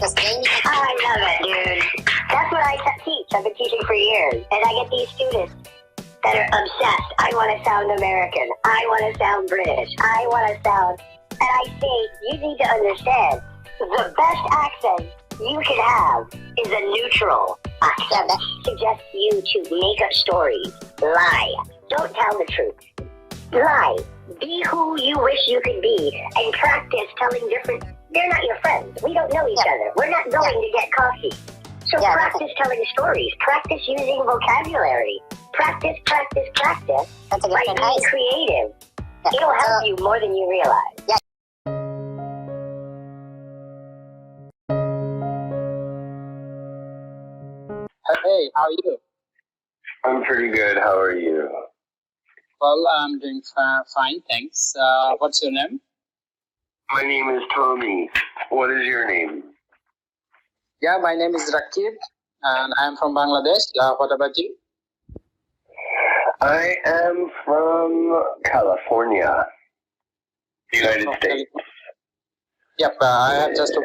I love it, dude. That's what I teach. I've been teaching for years. And I get these students that are obsessed. I want to sound American. I want to sound British. I want to sound... And I say, you need to understand, the best accent you can have is a neutral accent that suggests you to make up stories. Lie. Don't tell the truth. Lie. Be who you wish you could be and practice telling different... They're not your friends. We don't know each other. We're not going to get coffee. So practice telling stories. Practice using vocabulary. Practice by being creative. It'll help you more than you realize. Hey, how are you? I'm pretty good. How are you? Well, I'm doing fine, thanks. What's your name? My name is Tommy. What is your name? Yeah, my name is Rakib, and I'm from Bangladesh. What about you? I am from California, United States. Yep, I have just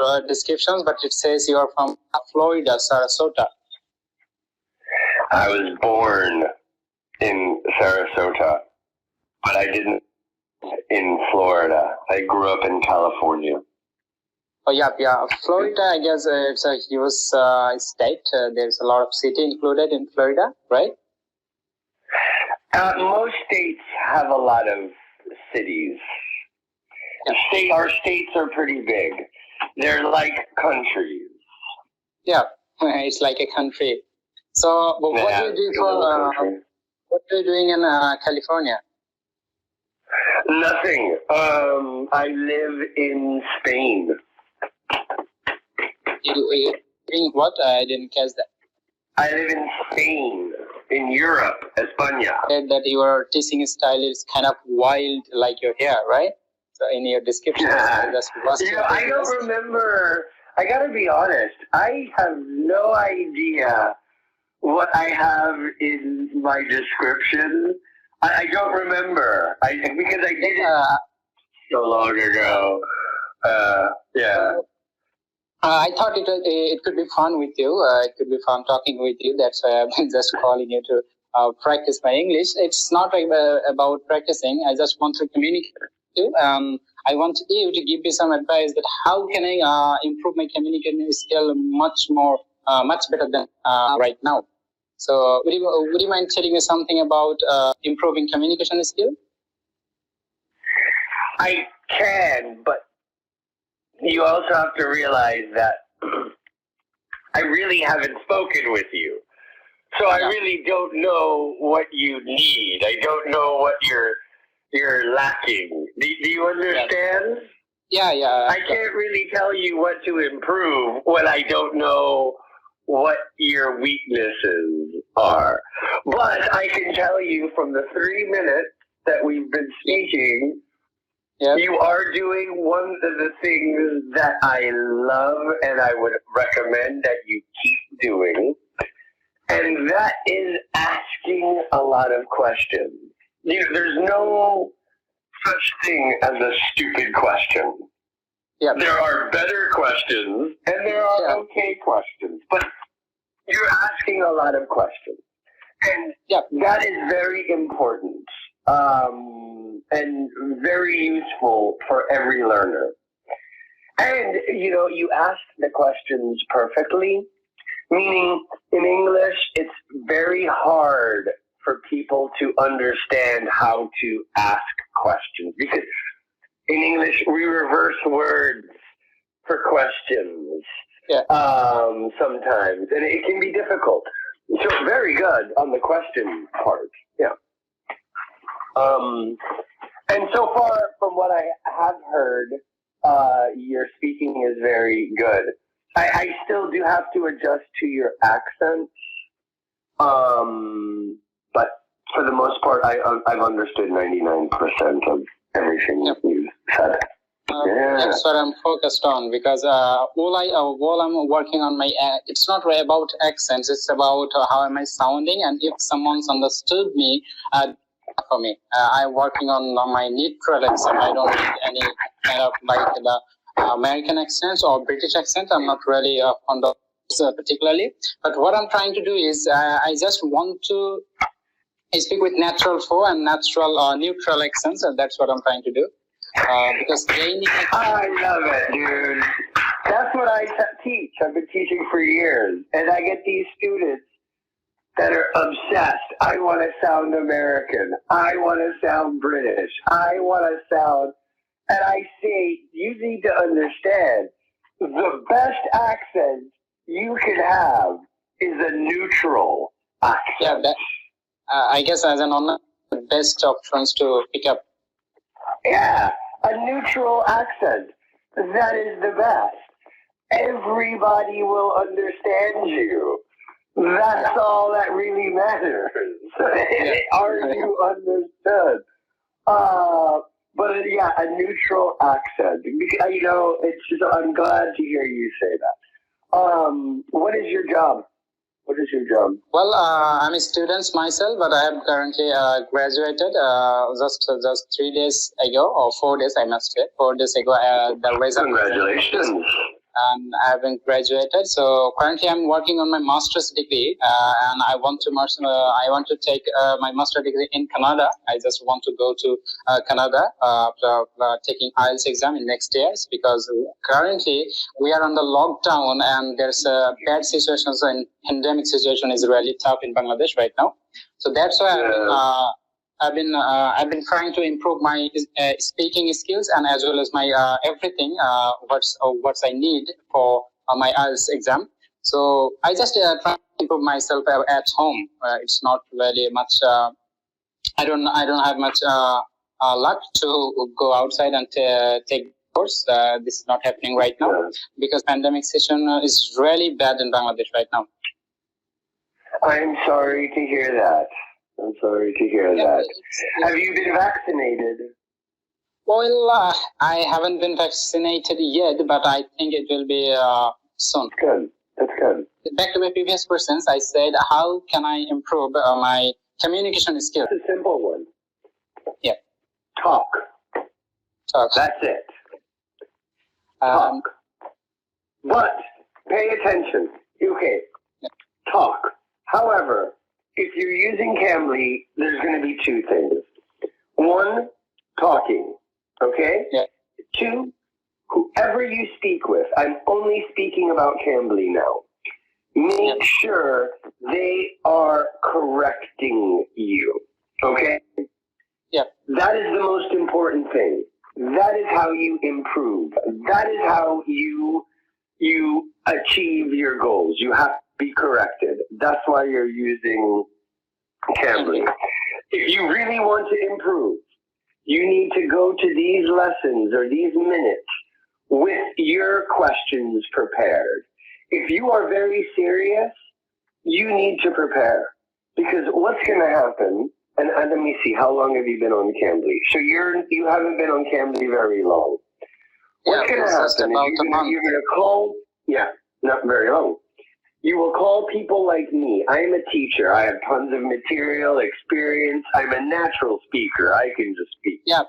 a descriptions, but it says you are from Florida, Sarasota. I was born in Sarasota, but I didn't in Florida. I grew up in California. Oh, yeah. Florida, I guess it's a huge state. There's a lot of city included in Florida, right? Most states have a lot of cities. Our states are pretty big. They're like countries. Yeah, it's like a country. So, what do you do what are you doing in California? Nothing. I live in Spain. You doing what? I didn't catch that. I live in Spain, in Europe, España. That your teaching style is kind of wild, like your hair, right? So in your description, I don't remember. I gotta be honest. I have no idea what I have in my description. I don't remember. Because I did it so long ago. I thought it could be fun with you. It could be fun talking with you. That's why I'm just calling you to practice my English. It's not about practicing. I just want to communicate with you. I want you to give me some advice that how can I improve my communication skill much better than right now. So would you mind telling me something about improving communication skill? I can, but you also have to realize that I really haven't spoken with you. So I really don't know what you need. I don't know what you're lacking. Do you understand? Yeah. I can't really tell you what to improve when I don't know what your weaknesses are. But I can tell you from the 3 minutes that we've been speaking, you are doing one of the things that I love and I would recommend that you keep doing, and that is asking a lot of questions. There's no such thing as a stupid question. Yeah. There are better questions and there are okay questions, but you're asking a lot of questions. And that is very important and very useful for every learner. And, you asked the questions perfectly, meaning in English, it's very hard for people to understand how to ask questions. Because in English, we reverse words for questions sometimes, and it can be difficult. So very good on the question part, and so far, from what I have heard, your speaking is very good. I still do have to adjust to your accent, but for the most part, I've understood 99% of everything you said. That's what I'm focused on, because while I'm working on my, it's not really about accents, it's about how am I sounding, and if someone's understood me, for me, I'm working on my neutral accent. I don't need any kind of American accents or British accent. I'm not really fond of particularly. But what I'm trying to do is I just want to speak with natural flow and natural neutral accents, and that's what I'm trying to do. Because I love it, dude. That's what I teach. I've been teaching for years, and I get these students that are obsessed. I want to sound American. I want to sound British. I want to sound, and I say, you need to understand, the best accent you can have is a neutral accent. Yeah, that, I guess as an online, the best options to pick up. Yeah, a neutral accent. That is the best. Everybody will understand you. That's all that really matters. Are you understood? But yeah, a neutral accent. You know, it's just, I'm glad to hear you say that. What is your job? What is your job? Well, I'm a student myself, but I have currently graduated just 3 days ago, or 4 days, I must say. 4 days ago, the result. Congratulations. I haven't graduated, so currently I'm working on my master's degree, and I want to take my master's degree in Canada. I just want to go to Canada after taking IELTS exam in next years, because currently we are under lockdown and there's a bad situation, and pandemic situation is really tough in Bangladesh right now. So that's why I've been trying to improve my speaking skills, and as well as my everything what's I need for my IELTS exam. So I just try to improve myself at home. It's not really much. I don't have much luck to go outside and take course. This is not happening right now because pandemic situation is really bad in Bangladesh right now. I'm sorry to hear that. I'm sorry to hear that. Have you been vaccinated? Well, I haven't been vaccinated yet, but I think it will be soon. Good. That's good. Back to my previous questions, I said, how can I improve my communication skills? It's a simple one. Yeah. Talk. That's it. Talk. But pay attention. Okay. Yeah. Talk. However, if you're using Cambly, there's going to be two things. One, talking. Okay? Yeah. Two, whoever you speak with, I'm only speaking about Cambly now. Make sure they are correcting you. Okay? Yeah. That is the most important thing. That is how you improve. That is how you achieve your goals. You have to be corrected. That's why you're using Cambly. If you really want to improve, you need to go to these lessons or these minutes with your questions prepared. If you are very serious, you need to prepare. Because what's going to happen, and let me see, how long have you been on Cambly? So you haven't been on Cambly very long. What's going to happen is you're going to call, not very long. You will call people like me. I am a teacher. I have tons of material, experience. I'm a natural speaker. I can just speak. Yeah.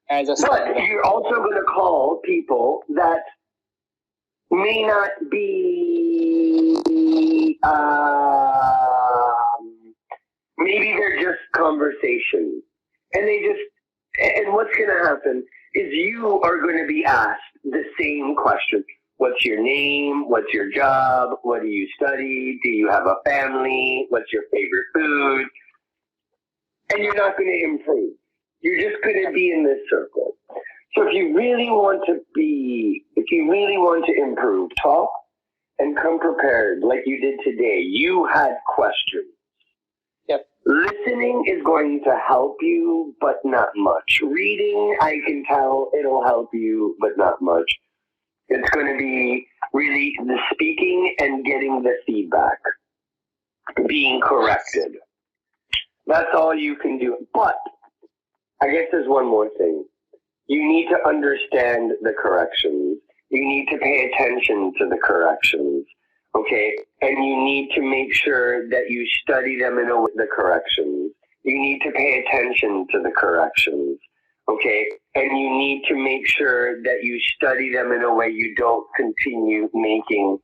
But you're also going to call people that may not be, maybe they're just conversation. And what's going to happen is you are going to be asked the same question. What's your name? What's your job? What do you study? Do you have a family? What's your favorite food? And you're not going to improve. You're just going to be in this circle. So if you really want to improve, talk and come prepared like you did today. You had questions. Yep. Listening is going to help you, but not much. Reading, I can tell it'll help you, but not much. It's going to be really the speaking and getting the feedback, being corrected. That's all you can do. But I guess there's one more thing. You need to understand the corrections. You need to pay attention to the corrections, okay? And you need to make sure that you study them in the corrections. You need to pay attention to the corrections, okay? And you need to make sure that you study them in a way you don't continue making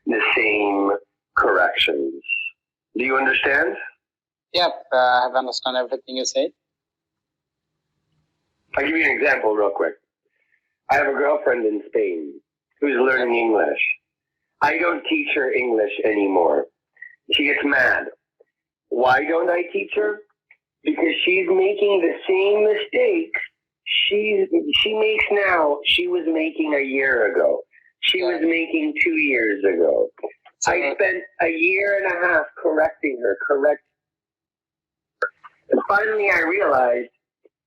the same corrections. Do you understand? Yep, I have understood everything you said. I'll give you an example real quick. I have a girlfriend in Spain who's learning English. I don't teach her English anymore. She gets mad. Why don't I teach her? Because she's making the same mistakes she makes now, she was making a year ago. She was making 2 years ago. I spent a year and a half correcting her. And finally I realized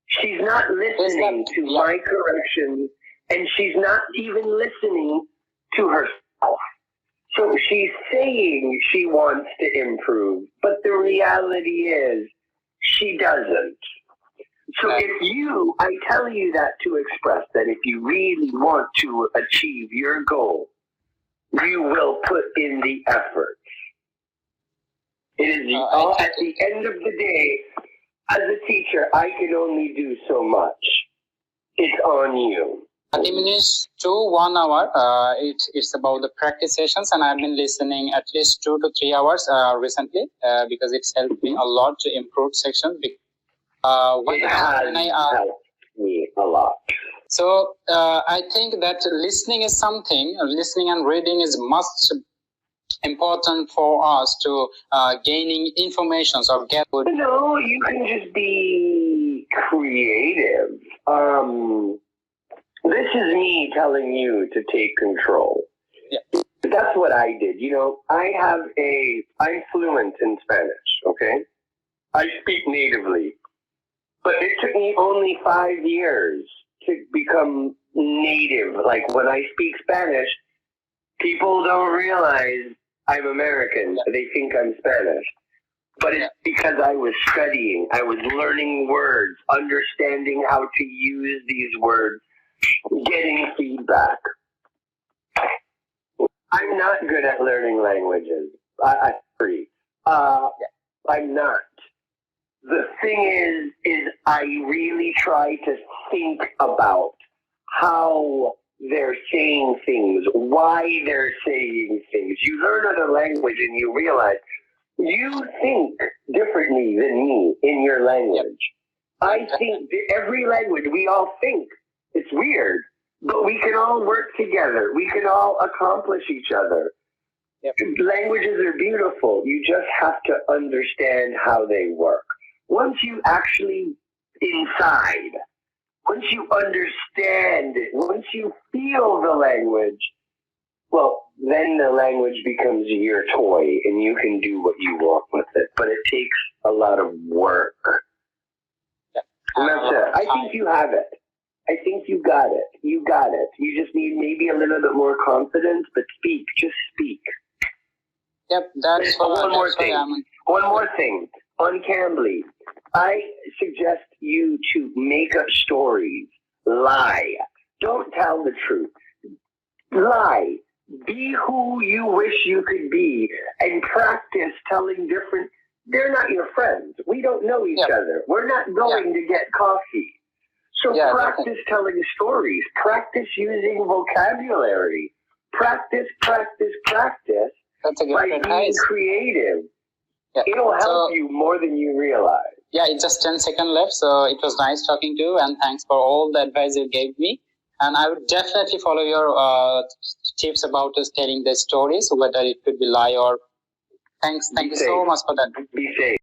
she's not listening to my corrections, and she's not even listening to herself. So she's saying she wants to improve, but the reality is she doesn't. So I tell you that to express that if you really want to achieve your goal, you will put in the effort. It is at the end of the day, as a teacher, I can only do so much. It's on you. 30 minutes to 1 hour. It's about the practice sessions, and I've been listening at least 2 to 3 hours recently because it's helped me a lot to improve sections. It has helped me a lot. So I think that listening and reading is most important for us to gaining information or get good. No, you can just be creative. This is me telling you to take control. Yeah. That's what I did. You know, I'm fluent in Spanish, okay? I speak natively. But it took me only 5 years to become native. Like when I speak Spanish, people don't realize I'm American. They think I'm Spanish. But it's because I was studying. I was learning words, understanding how to use these words, getting feedback. I'm not good at learning languages. I'm free. I'm not. The thing is I really try to think about how they're saying things, why they're saying things. You learn another language and you realize you think differently than me in your language. I think every language, we all think. It's weird, but we can all work together. We can all accomplish each other. Yep. Languages are beautiful. You just have to understand how they work. Once you actually inside, once you understand it, once you feel the language, well, then the language becomes your toy and you can do what you want with it. But it takes a lot of work. And that's it. I think you have it. I think you got it. You got it. You just need maybe a little bit more confidence, but speak. Just speak. Yep, that's one more thing. On Cambly, I suggest you to make up stories. Lie. Don't tell the truth. Lie. Be who you wish you could be and practice telling different. They're not your friends. We don't know each other. We're not going to get coffee. So practice telling stories. Practice using vocabulary. Practice. That's a good by being creative. Yeah. It'll help you more than you realize. Yeah, it's just 10 seconds left. So it was nice talking to you, and thanks for all the advice you gave me. And I would definitely follow your tips about us telling the stories, whether it could be lie or. Thanks. Thank you so much for that. Be safe.